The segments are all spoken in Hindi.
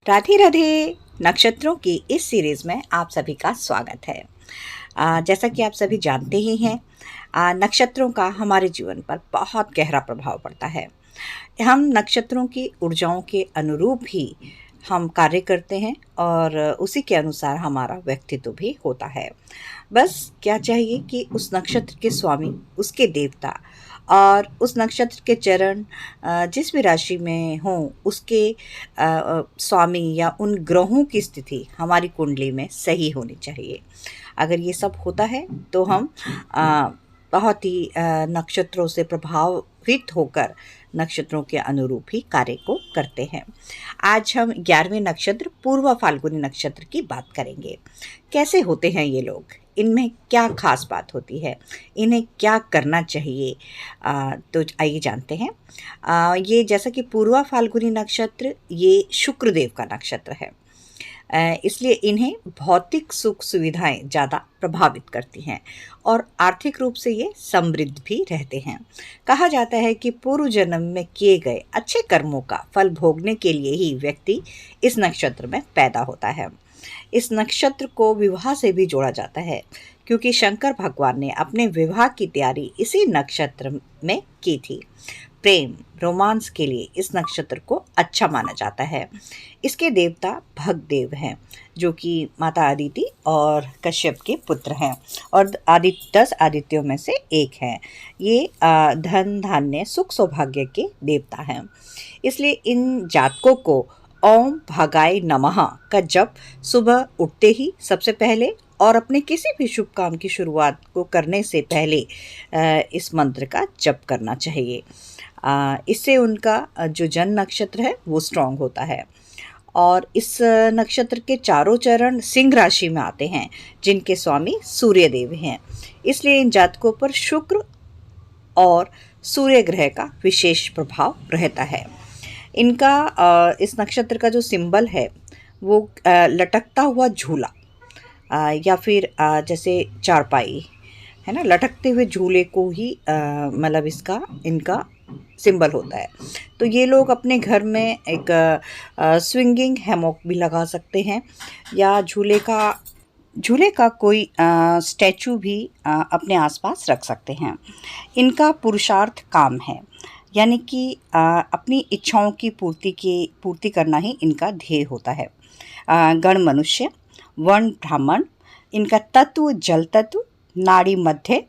राधे राधे। नक्षत्रों की इस सीरीज में आप सभी का स्वागत है। जैसा कि आप सभी जानते ही हैं, नक्षत्रों का हमारे जीवन पर बहुत गहरा प्रभाव पड़ता है। हम नक्षत्रों की ऊर्जाओं के अनुरूप ही हम कार्य करते हैं और उसी के अनुसार हमारा व्यक्तित्व भी होता है। बस क्या चाहिए कि उस नक्षत्र के स्वामी, उसके देवता और उस नक्षत्र के चरण जिस भी राशि में हों, उसके स्वामी या उन ग्रहों की स्थिति हमारी कुंडली में सही होनी चाहिए। अगर ये सब होता है तो हम अ, बहुत ही नक्षत्रों से प्रभावित होकर नक्षत्रों के अनुरूप ही कार्य को करते हैं। आज हम 11वें नक्षत्र पूर्वा फाल्गुनी नक्षत्र की बात करेंगे। कैसे होते हैं ये लोग, इनमें क्या खास बात होती है, इन्हें क्या करना चाहिए, तो आइए जानते हैं। ये जैसा कि पूर्वा फाल्गुनी नक्षत्र ये शुक्रदेव का नक्षत्र है, इसलिए इन्हें भौतिक सुख सुविधाएं ज़्यादा प्रभावित करती हैं और आर्थिक रूप से ये समृद्ध भी रहते हैं। कहा जाता है कि पूर्व जन्म में किए गए अच्छे कर्मों का फल भोगने के लिए ही व्यक्ति इस नक्षत्र में पैदा होता है। इस नक्षत्र को विवाह से भी जोड़ा जाता है क्योंकि शंकर भगवान ने अपने विवाह की तैयारी इसी नक्षत्र में की थी। प्रेम रोमांस के लिए इस नक्षत्र को अच्छा माना जाता है। इसके देवता भगदेव हैं, जो कि माता अदिति और कश्यप के पुत्र हैं और 10 आदित्यों में से एक हैं। ये धन धान्य सुख सौभाग्य के देवता हैं। इसलिए इन जातकों को ओम भगाय नमः का जप सुबह उठते ही सबसे पहले और अपने किसी भी शुभ काम की शुरुआत को करने से पहले इस मंत्र का जप करना चाहिए। इससे उनका जो जन्म नक्षत्र है वो स्ट्रांग होता है। और इस नक्षत्र के चारों चरण सिंह राशि में आते हैं, जिनके स्वामी सूर्य देव हैं। इसलिए इन जातकों पर शुक्र और सूर्य ग्रह का विशेष प्रभाव रहता है। इनका इस नक्षत्र का जो सिंबल है वो लटकता हुआ झूला या फिर जैसे चारपाई है ना, लटकते हुए झूले को ही मतलब इनका सिंबल होता है। तो ये लोग अपने घर में एक स्विंगिंग हैमॉक भी लगा सकते हैं या झूले का कोई स्टैचू भी अपने आसपास रख सकते हैं। इनका पुरुषार्थ काम है, यानी कि अपनी इच्छाओं की पूर्ति करना ही इनका ध्येय होता है। गण मनुष्य, वर्ण ब्राह्मण, इनका तत्व जल तत्व, नाड़ी मध्य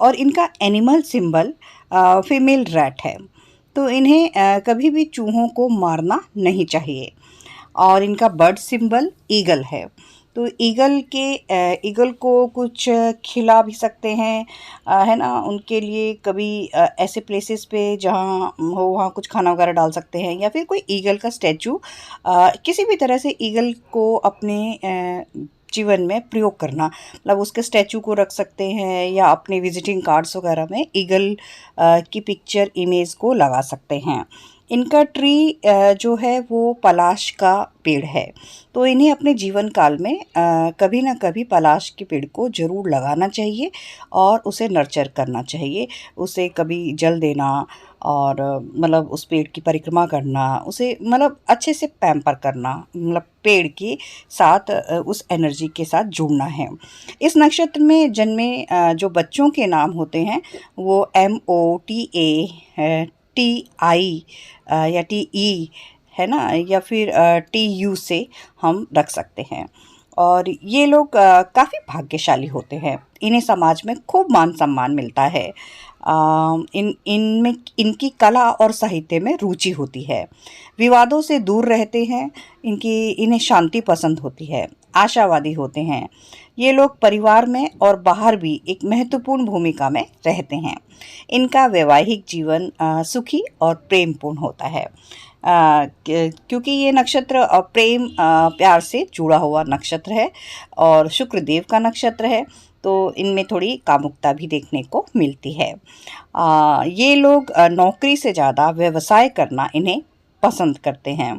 और इनका एनिमल सिंबल फीमेल रैट है। तो इन्हें कभी भी चूहों को मारना नहीं चाहिए। और इनका बर्ड सिंबल ईगल है। तो ईगल को कुछ खिला भी सकते हैं, है ना। उनके लिए कभी ऐसे प्लेसेस पे जहाँ हो वहाँ कुछ खाना वगैरह डाल सकते हैं, या फिर कोई ईगल का स्टैचू किसी भी तरह से ईगल को अपने जीवन में प्रयोग करना, मतलब उसके स्टैचू को रख सकते हैं या अपने विजिटिंग कार्ड्स वगैरह में ईगल की पिक्चर इमेज को लगा सकते हैं। इनका ट्री जो है वो पलाश का पेड़ है। तो इन्हें अपने जीवन काल में कभी ना कभी पलाश के पेड़ को ज़रूर लगाना चाहिए और उसे नर्चर करना चाहिए। उसे कभी जल देना और मतलब उस पेड़ की परिक्रमा करना, उसे मतलब अच्छे से पैम्पर करना, मतलब पेड़ के साथ उस एनर्जी के साथ जुड़ना है। इस नक्षत्र में जन्मे जो बच्चों के नाम होते हैं वो MOTA, TI या TE है ना, या फिर TU से हम रख सकते हैं। और ये लोग काफ़ी भाग्यशाली होते हैं। इन्हें समाज में खूब मान सम्मान मिलता है। इनकी कला और साहित्य में रुचि होती है। विवादों से दूर रहते हैं। इन्हें शांति पसंद होती है। आशावादी होते हैं। ये लोग परिवार में और बाहर भी एक महत्वपूर्ण भूमिका में रहते हैं। इनका वैवाहिक जीवन सुखी और प्रेमपूर्ण होता है, क्योंकि ये नक्षत्र प्रेम प्यार से जुड़ा हुआ नक्षत्र है और शुक्रदेव का नक्षत्र है। तो इनमें थोड़ी कामुकता भी देखने को मिलती है। ये लोग नौकरी से ज़्यादा व्यवसाय करना इन्हें पसंद करते हैं।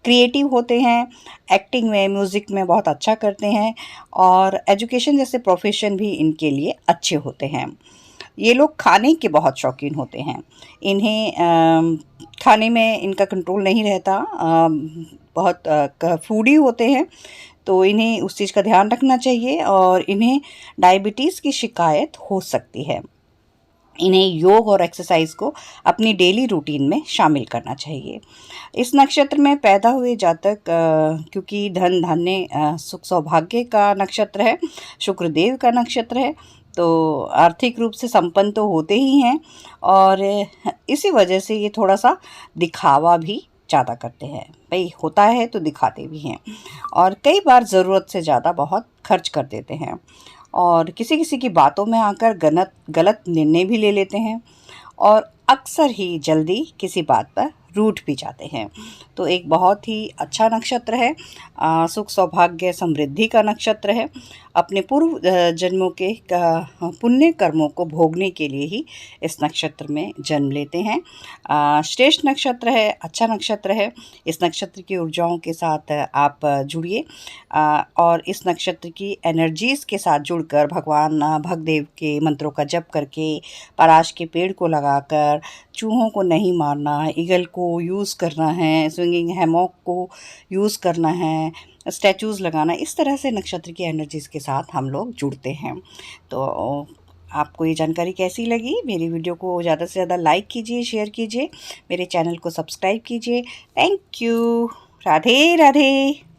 क्रिएटिव होते हैं, एक्टिंग में, म्यूज़िक में बहुत अच्छा करते हैं और एजुकेशन जैसे प्रोफेशन भी इनके लिए अच्छे होते हैं। ये लोग खाने के बहुत शौकीन होते हैं। इन्हें खाने में इनका कंट्रोल नहीं रहता। बहुत फूडी होते हैं, तो इन्हें उस चीज़ का ध्यान रखना चाहिए और इन्हें डायबिटीज़ की शिकायत हो सकती है। इन्हें योग और एक्सरसाइज को अपनी डेली रूटीन में शामिल करना चाहिए। इस नक्षत्र में पैदा हुए जातक क्योंकि धन धान्य सुख सौभाग्य का नक्षत्र है, शुक्रदेव का नक्षत्र है, तो आर्थिक रूप से संपन्न तो होते ही हैं और इसी वजह से ये थोड़ा सा दिखावा भी ज़्यादा करते हैं। भाई होता है तो दिखाते भी हैं और कई बार ज़रूरत से ज़्यादा बहुत खर्च कर देते हैं और किसी किसी की बातों में आकर गलत गलत निर्णय भी ले लेते हैं और अक्सर ही जल्दी किसी बात पर रूठ भी जाते हैं। तो एक बहुत ही अच्छा नक्षत्र है, सुख सौभाग्य समृद्धि का नक्षत्र है। अपने पूर्व जन्मों के पुण्य कर्मों को भोगने के लिए ही इस नक्षत्र में जन्म लेते हैं। श्रेष्ठ नक्षत्र है, अच्छा नक्षत्र है। इस नक्षत्र की ऊर्जाओं के साथ आप जुड़िए और इस नक्षत्र की एनर्जीज़ के साथ जुड़कर भगवान भगदेव के मंत्रों का जप करके, पराश के पेड़ को लगाकर, चूहों को नहीं मारना, ईगल को यूज़ करना है, स्विंगिंग हैमॉक को यूज़ करना है, स्टैचूज़ लगाना, इस तरह से नक्षत्र की एनर्जीज़ के साथ हम लोग जुड़ते हैं। तो आपको ये जानकारी कैसी लगी? मेरी वीडियो को ज़्यादा से ज़्यादा लाइक कीजिए, शेयर कीजिए, मेरे चैनल को सब्सक्राइब कीजिए। Thank you. राधे राधे।